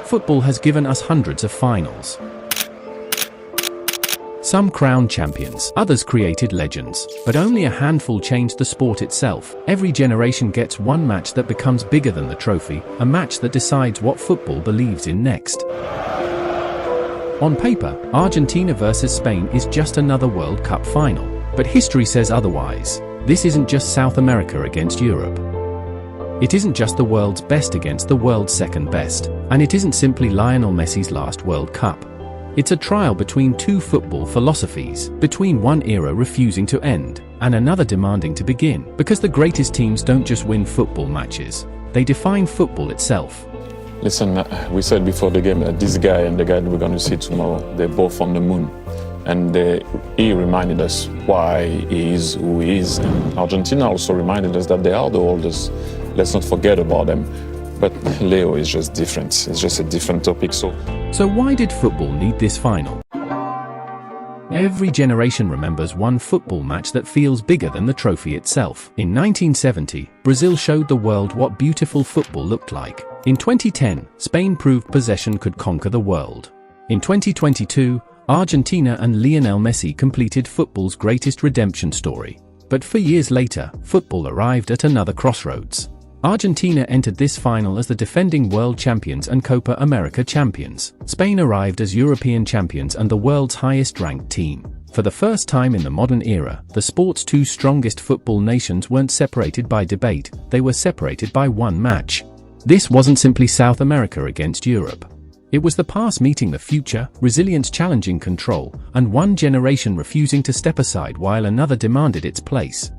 Football has given us hundreds of finals. Some crowned champions, others created legends, but only a handful changed the sport itself. Every generation gets one match that becomes bigger than the trophy, a match that decides what football believes in next. On paper, Argentina versus Spain is just another World Cup final, but history says otherwise. This isn't just South America against Europe. It isn't just the world's best against the world's second best, and it isn't simply Lionel Messi's last World Cup. It's a trial between two football philosophies, between one era refusing to end, and another demanding to begin, because the greatest teams don't just win football matches, they define football itself. Listen, we said before the game that this guy and the guy that we're going to see tomorrow, they're both on the moon. And he reminded us why he is who he is. And Argentina also reminded us that they are the oldest. Let's not forget about them. But Leo is just different. It's just a different topic. So why did football need this final? Every generation remembers one football match that feels bigger than the trophy itself. In 1970, Brazil showed the world what beautiful football looked like. In 2010, Spain proved possession could conquer the world. In 2022, Argentina and Lionel Messi completed football's greatest redemption story. But 4 years later, football arrived at another crossroads. Argentina entered this final as the defending world champions and Copa America champions. Spain arrived as European champions and the world's highest-ranked team. For the first time in the modern era, the sport's two strongest football nations weren't separated by debate, they were separated by one match. This wasn't simply South America against Europe. It was the past meeting the future, resilience challenging control, and one generation refusing to step aside while another demanded its place.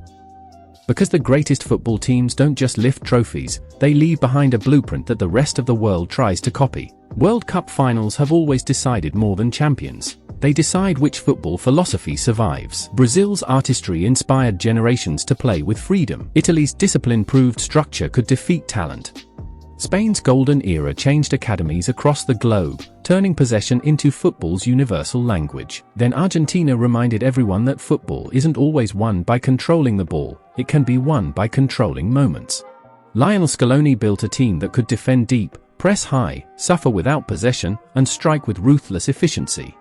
Because the greatest football teams don't just lift trophies, they leave behind a blueprint that the rest of the world tries to copy. World Cup finals have always decided more than champions. They decide which football philosophy survives. Brazil's artistry inspired generations to play with freedom. Italy's discipline-proved structure could defeat talent. Spain's golden era changed academies across the globe, turning possession into football's universal language. Then Argentina reminded everyone that football isn't always won by controlling the ball, it can be won by controlling moments. Lionel Scaloni built a team that could defend deep, press high, suffer without possession, and strike with ruthless efficiency.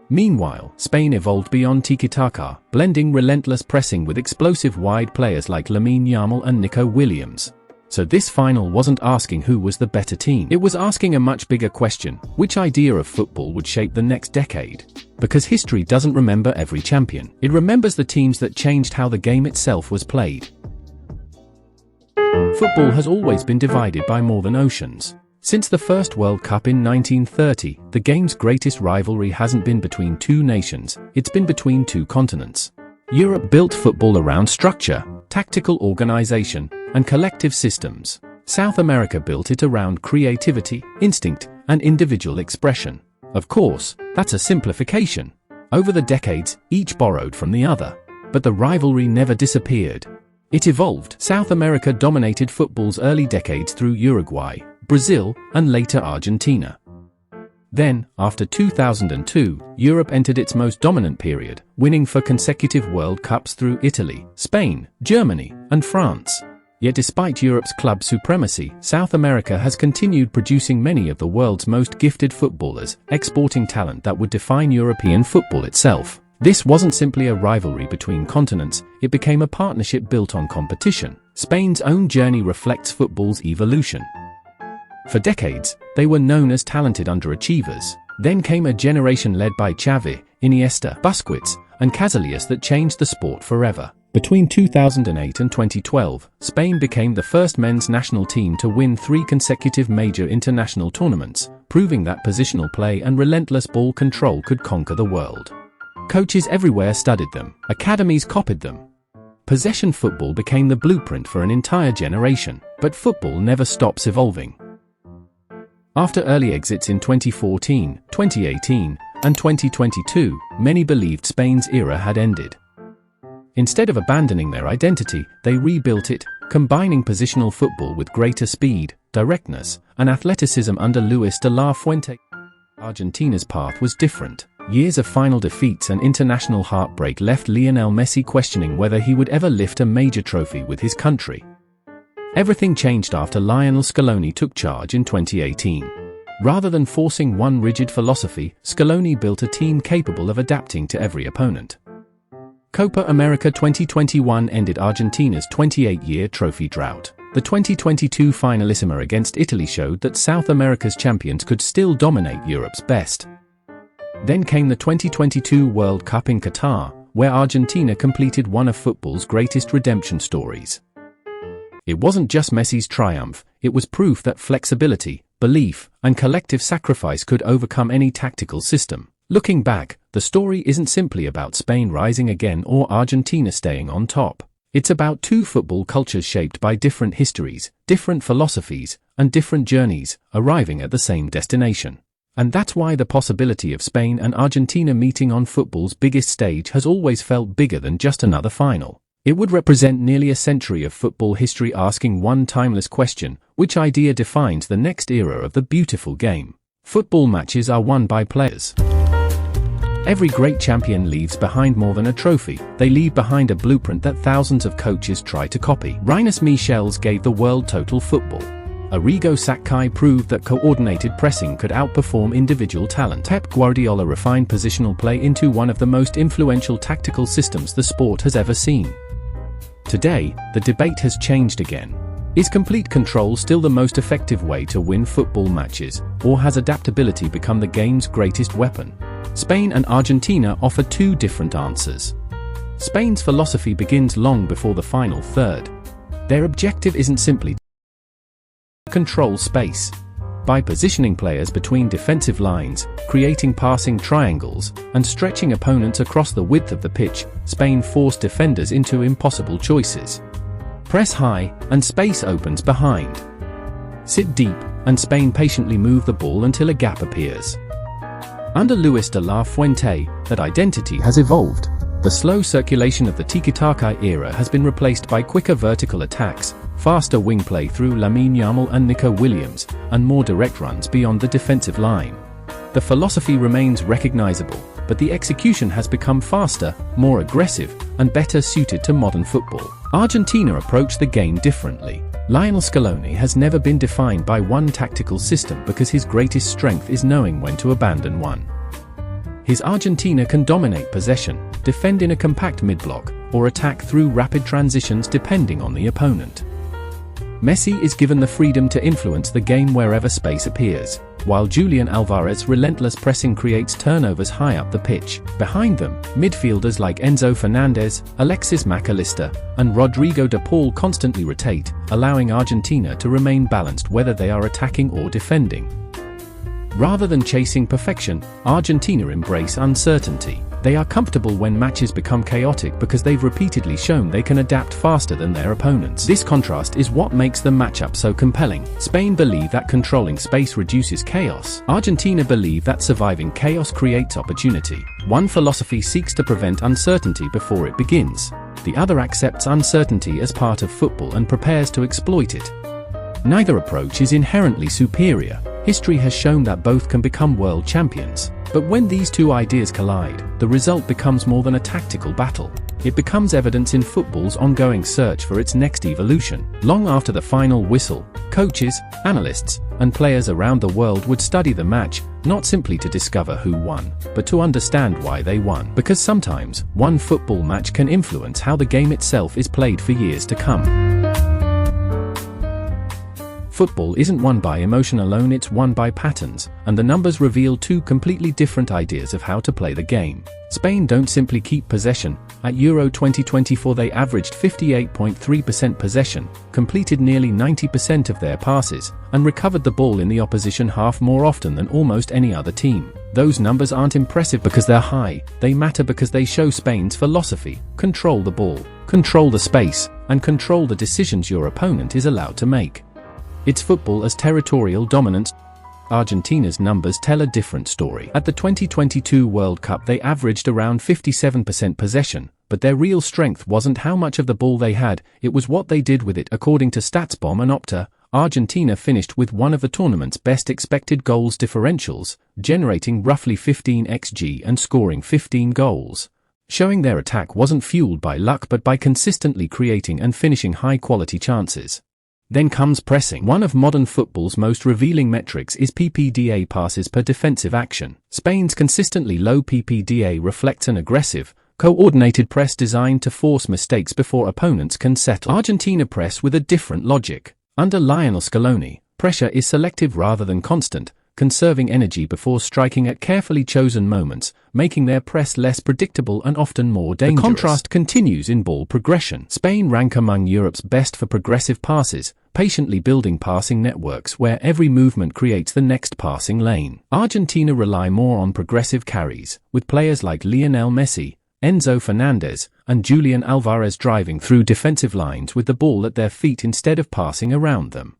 Meanwhile, Spain evolved beyond tiki-taka, blending relentless pressing with explosive wide players like Lamine Yamal and Nico Williams. So this final wasn't asking who was the better team. It was asking a much bigger question: which idea of football would shape the next decade? Because history doesn't remember every champion. It remembers the teams that changed how the game itself was played. Football has always been divided by more than oceans. Since the first World Cup in 1930, the game's greatest rivalry hasn't been between two nations, it's been between two continents. Europe built football around structure, tactical organization, and collective systems. South America built it around creativity, instinct, and individual expression. Of course, that's a simplification. Over the decades, each borrowed from the other. But the rivalry never disappeared. It evolved. South America dominated football's early decades through Uruguay, Brazil, and later Argentina. Then, after 2002, Europe entered its most dominant period, winning 4 consecutive World Cups through Italy, Spain, Germany, and France. Yet despite Europe's club supremacy, South America has continued producing many of the world's most gifted footballers, exporting talent that would define European football itself. This wasn't simply a rivalry between continents, it became a partnership built on competition. Spain's own journey reflects football's evolution. For decades, they were known as talented underachievers. Then came a generation led by Xavi, Iniesta, Busquets, and Casillas that changed the sport forever. Between 2008 and 2012, Spain became the first men's national team to win 3 consecutive major international tournaments, proving that positional play and relentless ball control could conquer the world. Coaches everywhere studied them, academies copied them. Possession football became the blueprint for an entire generation, but football never stops evolving. After early exits in 2014, 2018, and 2022, many believed Spain's era had ended. Instead of abandoning their identity, they rebuilt it, combining positional football with greater speed, directness, and athleticism under Luis de la Fuente. Argentina's path was different. Years of final defeats and international heartbreak left Lionel Messi questioning whether he would ever lift a major trophy with his country. Everything changed after Lionel Scaloni took charge in 2018. Rather than forcing one rigid philosophy, Scaloni built a team capable of adapting to every opponent. Copa America 2021 ended Argentina's 28-year trophy drought. The 2022 finalissima against Italy showed that South America's champions could still dominate Europe's best. Then came the 2022 World Cup in Qatar, where Argentina completed one of football's greatest redemption stories. It wasn't just Messi's triumph, it was proof that flexibility, belief, and collective sacrifice could overcome any tactical system. Looking back, the story isn't simply about Spain rising again or Argentina staying on top. It's about two football cultures shaped by different histories, different philosophies, and different journeys, arriving at the same destination. And that's why the possibility of Spain and Argentina meeting on football's biggest stage has always felt bigger than just another final. It would represent nearly a century of football history asking one timeless question: which idea defines the next era of the beautiful game? Football matches are won by players. Every great champion leaves behind more than a trophy. They leave behind a blueprint that thousands of coaches try to copy. Rinus Michels gave the world total football. Arrigo Sacchi proved that coordinated pressing could outperform individual talent. Pep Guardiola refined positional play into one of the most influential tactical systems the sport has ever seen. Today, the debate has changed again. Is complete control still the most effective way to win football matches, or has adaptability become the game's greatest weapon? Spain and Argentina offer two different answers. Spain's philosophy begins long before the final third. Their objective isn't simply to control space. By positioning players between defensive lines, creating passing triangles, and stretching opponents across the width of the pitch, Spain forced defenders into impossible choices. Press high, and space opens behind. Sit deep, and Spain patiently move the ball until a gap appears. Under Luis de la Fuente, that identity has evolved. The slow circulation of the tiki-taka era has been replaced by quicker vertical attacks, faster wing play through Lamine Yamal and Nico Williams, and more direct runs beyond the defensive line. The philosophy remains recognizable, but the execution has become faster, more aggressive, and better suited to modern football. Argentina approached the game differently. Lionel Scaloni has never been defined by one tactical system because his greatest strength is knowing when to abandon one. His Argentina can dominate possession, defend in a compact mid-block, or attack through rapid transitions depending on the opponent. Messi is given the freedom to influence the game wherever space appears, while Julian Alvarez's relentless pressing creates turnovers high up the pitch. Behind them, midfielders like Enzo Fernandez, Alexis Mac Allister, and Rodrigo de Paul constantly rotate, allowing Argentina to remain balanced whether they are attacking or defending. Rather than chasing perfection, Argentina embrace uncertainty. They are comfortable when matches become chaotic because they've repeatedly shown they can adapt faster than their opponents. This contrast is what makes the matchup so compelling. Spain believe that controlling space reduces chaos. Argentina believe that surviving chaos creates opportunity. One philosophy seeks to prevent uncertainty before it begins. The other accepts uncertainty as part of football and prepares to exploit it. Neither approach is inherently superior. History has shown that both can become world champions. But when these two ideas collide, the result becomes more than a tactical battle. It becomes evidence in football's ongoing search for its next evolution. Long after the final whistle, coaches, analysts, and players around the world would study the match, not simply to discover who won, but to understand why they won. Because sometimes, one football match can influence how the game itself is played for years to come. Football isn't won by emotion alone, it's won by patterns, and the numbers reveal two completely different ideas of how to play the game. Spain don't simply keep possession. At Euro 2024 they averaged 58.3% possession, completed nearly 90% of their passes, and recovered the ball in the opposition half more often than almost any other team. Those numbers aren't impressive because they're high, they matter because they show Spain's philosophy: control the ball, control the space, and control the decisions your opponent is allowed to make. It's football as territorial dominance. Argentina's numbers tell a different story. At the 2022 World Cup they averaged around 57% possession, but their real strength wasn't how much of the ball they had, it was what they did with it. According to StatsBomb and Opta, Argentina finished with one of the tournament's best expected goals differentials, generating roughly 15 xG and scoring 15 goals, showing their attack wasn't fueled by luck but by consistently creating and finishing high-quality chances. Then comes pressing. One of modern football's most revealing metrics is PPDA, passes per defensive action. Spain's consistently low PPDA reflects an aggressive, coordinated press designed to force mistakes before opponents can settle. Argentina press with a different logic. Under Lionel Scaloni, pressure is selective rather than constant, conserving energy before striking at carefully chosen moments, making their press less predictable and often more dangerous. The contrast continues in ball progression. Spain rank among Europe's best for progressive passes, patiently building passing networks where every movement creates the next passing lane. Argentina rely more on progressive carries, with players like Lionel Messi, Enzo Fernandez, and Julian Alvarez driving through defensive lines with the ball at their feet instead of passing around them.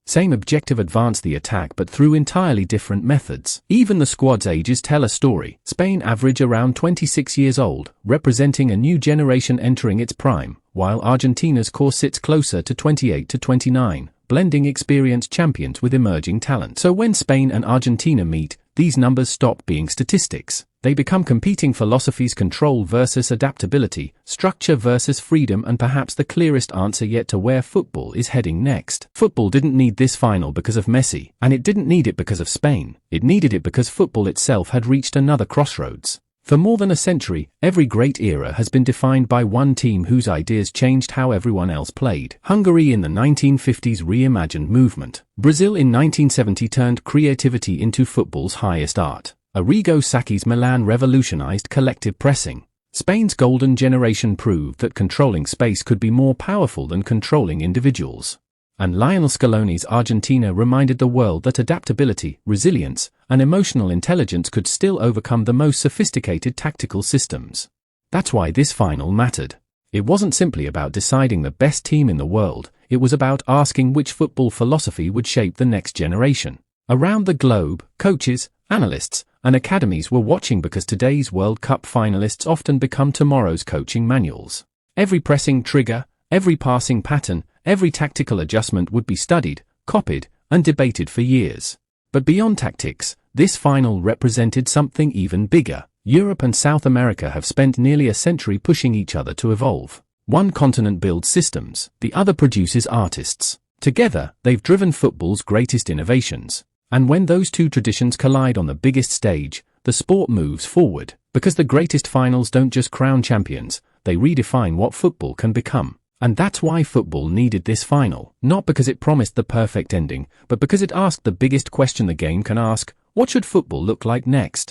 Same objective, advance the attack, but through entirely different methods. Even the squad's ages tell a story. Spain average around 26 years old, representing a new generation entering its prime, while Argentina's core sits closer to 28 to 29, blending experienced champions with emerging talent. So when Spain and Argentina meet, these numbers stop being statistics. They become competing philosophies: control versus adaptability, structure versus freedom, and perhaps the clearest answer yet to where football is heading next. Football didn't need this final because of Messi, and it didn't need it because of Spain. It needed it because football itself had reached another crossroads. For more than a century, every great era has been defined by one team whose ideas changed how everyone else played. Hungary in the 1950s reimagined movement. Brazil in 1970 turned creativity into football's highest art. Arrigo Sacchi's Milan revolutionized collective pressing. Spain's golden generation proved that controlling space could be more powerful than controlling individuals. And Lionel Scaloni's Argentina reminded the world that adaptability, resilience, and emotional intelligence could still overcome the most sophisticated tactical systems. That's why this final mattered. It wasn't simply about deciding the best team in the world, it was about asking which football philosophy would shape the next generation. Around the globe, coaches, analysts, and academies were watching because today's World Cup finalists often become tomorrow's coaching manuals. Every pressing trigger, every passing pattern, every tactical adjustment would be studied, copied, and debated for years. But beyond tactics, this final represented something even bigger. Europe and South America have spent nearly a century pushing each other to evolve. One continent builds systems, the other produces artists. Together, they've driven football's greatest innovations. And when those two traditions collide on the biggest stage, the sport moves forward. Because the greatest finals don't just crown champions, they redefine what football can become. And that's why football needed this final. Not because it promised the perfect ending, but because it asked the biggest question the game can ask: what should football look like next?